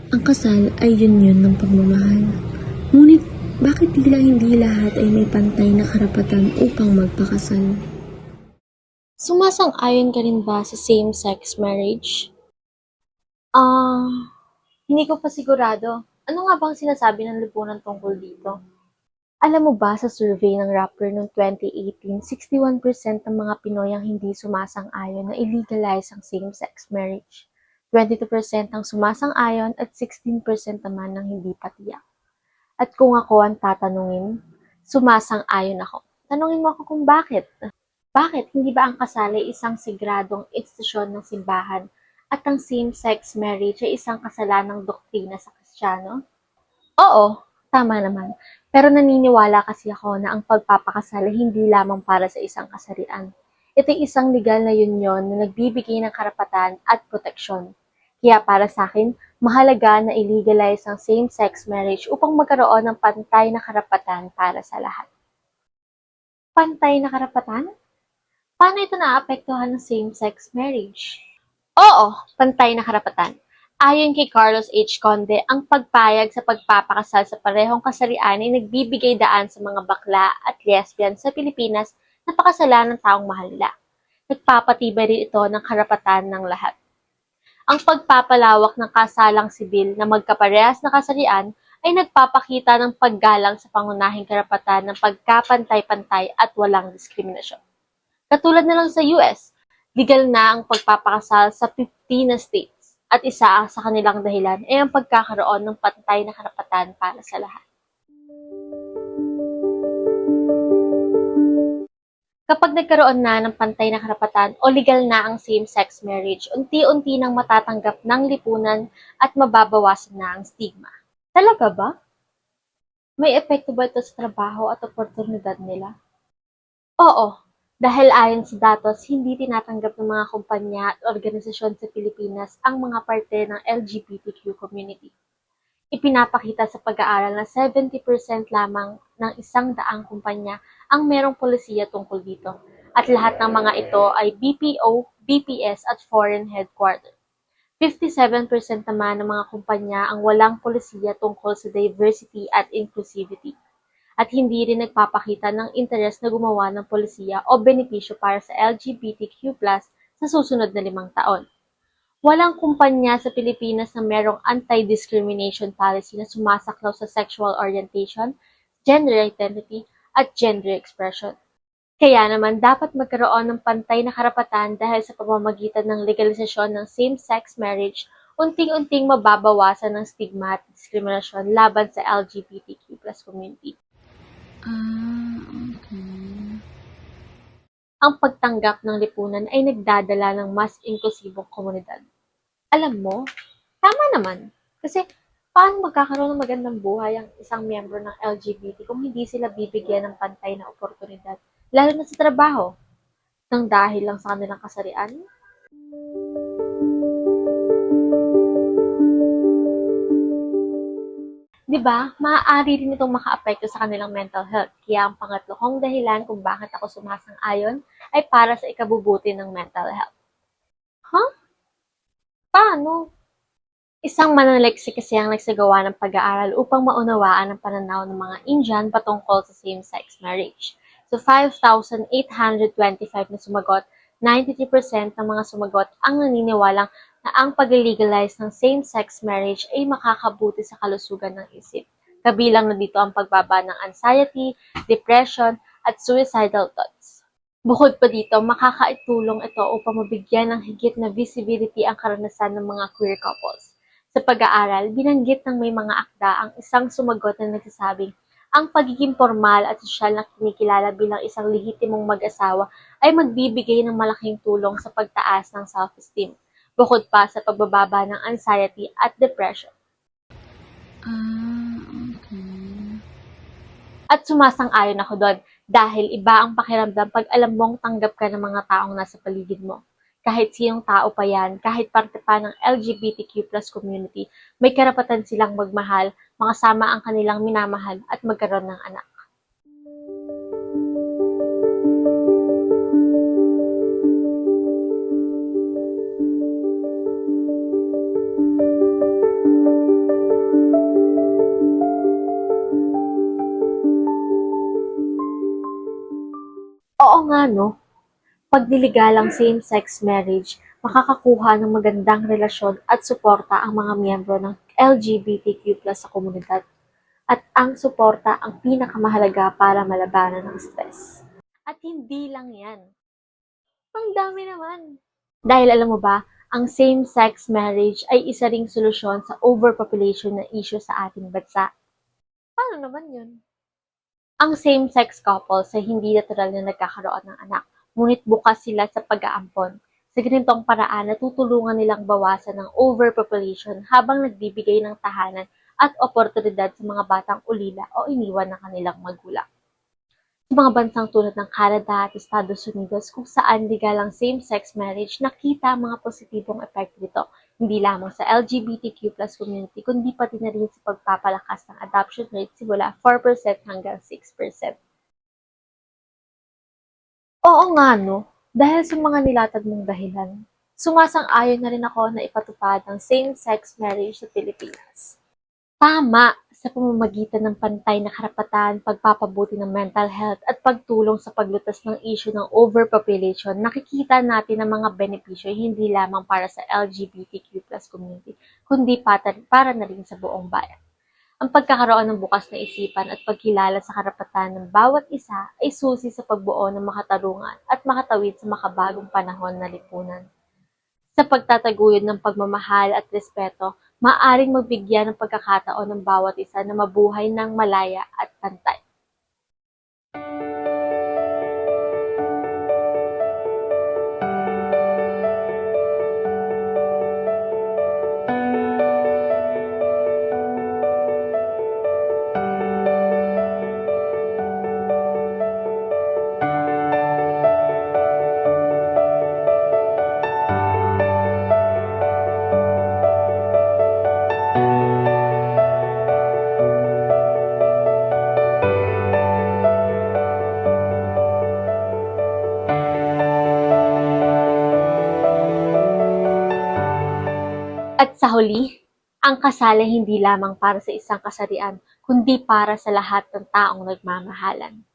Ang kasal ay yun ng pagmamahal. Ngunit bakit tila hindi lahat ay may pantay na karapatan upang magpakasal? Sumasang-ayon ka rin ba sa same-sex marriage? Ah, hindi ko pa sigurado. Ano nga bang sinasabi ng lipunan tungkol dito? Alam mo ba sa survey ng Rappler noong 2018, 61% ng mga Pinoy ang hindi sumasang-ayon na i-legalize ang same-sex marriage. 22% ang sumasang-ayon at 16% naman ang hindi patiyak. At kung ako ang tatanungin, sumasang-ayon ako. Tanungin mo ako kung bakit. Bakit hindi ba ang kasal ay isang sigradong institusyon ng simbahan at ang same-sex marriage ay isang kasalanang doktrina sa Kristiyano? Oo, tama naman. Pero naniniwala kasi ako na ang pagpapakasal ay hindi lamang para sa isang kasarian. Ito'y isang legal na union na nagbibigay ng karapatan at proteksyon. Kaya para sa akin, mahalaga na i-legalize ang same-sex marriage upang magkaroon ng pantay na karapatan para sa lahat. Pantay na karapatan? Paano ito naapektuhan ng same-sex marriage? Oo, pantay na karapatan. Ayon kay Carlos H. Conde, ang pagpayag sa pagpapakasal sa parehong kasarian ay nagbibigay daan sa mga bakla at lesbian sa Pilipinas na pakasalan ng taong mahal nila. Nagpapatibay rin ito ng karapatan ng lahat. Ang pagpapalawak ng kasalang sibil na magkaparehas na kasarian ay nagpapakita ng paggalang sa pangunahing karapatan ng pagkapantay-pantay at walang diskriminasyon. Katulad na lang sa US, legal na ang pagpapakasal sa 15 na states at isa sa kanilang dahilan ay ang pagkakaroon ng pantay na karapatan para sa lahat. Kapag nagkaroon na ng pantay na karapatan o legal na ang same-sex marriage, unti-unti nang matatanggap ng lipunan at mababawasan na ang stigma. Talaga ba? May epekto ba ito sa trabaho at oportunidad nila? Oo, dahil ayon sa datos, hindi tinatanggap ng mga kumpanya at organisasyon sa Pilipinas ang mga parte ng LGBTQ community. Ipinapakita sa pag-aaral na 70% lamang ng 100 kumpanya ang merong polisiya tungkol dito, at lahat ng mga ito ay BPO, BPS at foreign headquarter. 57% naman ng mga kumpanya ang walang polisiya tungkol sa diversity at inclusivity, at hindi rin nagpapakita ng interes na gumawa ng polisiya o benepisyo para sa LGBTQ+ sa susunod na 5 taon. Walang kumpanya sa Pilipinas na merong anti-discrimination policy na sumasaklaw sa sexual orientation, gender identity, at gender expression. Kaya naman dapat magkaroon ng pantay na karapatan dahil sa pamamagitan ng legalisasyon ng same-sex marriage, unting-unting mababawasan ng stigma at diskriminasyon laban sa LGBTQ+ community. Okay. Ang pagtanggap ng lipunan ay nagdadala ng mas inklusibong komunidad. Alam mo, tama naman. Kasi paano magkakaroon ng magandang buhay ang isang miyembro ng LGBT kung hindi sila bibigyan ng pantay na oportunidad, lalo na sa trabaho, nang dahil lang sa kanilang kasarian? 'Di ba, maaari rin itong makaapekto sa kanilang mental health. Kaya ang pangatlo kong dahilan kung bakit ako sumasang-ayon ay para sa ikabubuti ng mental health. Huh? Paano? Isang mananaliksik kasi ang nagsagawa ng pag-aaral upang maunawaan ang pananaw ng mga Indian patungkol sa same-sex marriage. So 5,825 na sumagot, 93% ng mga sumagot ang naniniwalang na ang pag-legalize ng same-sex marriage ay makakabuti sa kalusugan ng isip. Kabilang na dito ang pagbaba ng anxiety, depression, at suicidal thoughts. Bukod pa dito, makakaitulong ito upang mabigyan ng higit na visibility ang karanasan ng mga queer couples. Sa pag-aaral, binanggit ng may mga akda ang isang sumagot na nagsasabing ang pagiging formal at sosyal na kinikilala bilang isang lehitimong mag-asawa ay magbibigay ng malaking tulong sa pagtaas ng self-esteem, bukod pa sa pagbababa ng anxiety at depression. Okay. At sumasang-ayon ako doon dahil iba ang pakiramdam pag alam mong tanggap ka ng mga taong nasa paligid mo. Kahit sinong tao pa yan, kahit parte pa ng LGBTQ+ community, may karapatan silang magmahal, makasama ang kanilang minamahal at magkaroon ng anak. no? Pag niligalang same-sex marriage, makakakuha ng magandang relasyon at suporta ang mga miyembro ng LGBTQ+ sa komunidad. At ang suporta ang pinakamahalaga para malabanan ng stress. At hindi lang yan. Ang dami naman. Dahil alam mo ba, ang same-sex marriage ay isa ring solusyon sa overpopulation na issue sa ating bansa. Paano naman yun? Ang same-sex couples ay hindi natural na nagkakaroon ng anak, ngunit bukas sila sa pag-aampon. Sa ganitong paraan, natutulungan nilang bawasan ng overpopulation habang nagbibigay ng tahanan at oportunidad sa mga batang ulila o iniwan ng kanilang magulang. Sa mga bansang tulad ng Canada at Estados Unidos kung saan legal ang same-sex marriage, nakita ang mga positibong epekto nito, hindi lamang sa LGBTQ+ community, kundi pati na rin sa pagpapalakas ng adoption rate simula 4% hanggang 6%. Oo nga no, dahil sa mga nilatag mong dahilan, sumasang-ayon na rin ako na ipatupad ang same-sex marriage sa Pilipinas. Tama sa pamamagitan ng pantay na karapatan, pagpapabuti ng mental health at pagtulong sa paglutas ng issue ng overpopulation, nakikita natin ang mga benepisyo hindi lamang para sa LGBTQ+ community, kundi para na rin sa buong bayan. Ang pagkakaroon ng bukas na isipan at pagkilala sa karapatan ng bawat isa ay susi sa pagbuo ng makatarungan at makatawid sa makabagong panahon na lipunan. Sa pagtataguyod ng pagmamahal at respeto, maaaring magbigyan ng pagkakataon ng bawat isa na mabuhay ng malaya at pantay. At sa huli, ang kasal ay hindi lamang para sa isang kasarian, kundi para sa lahat ng taong nagmamahalan.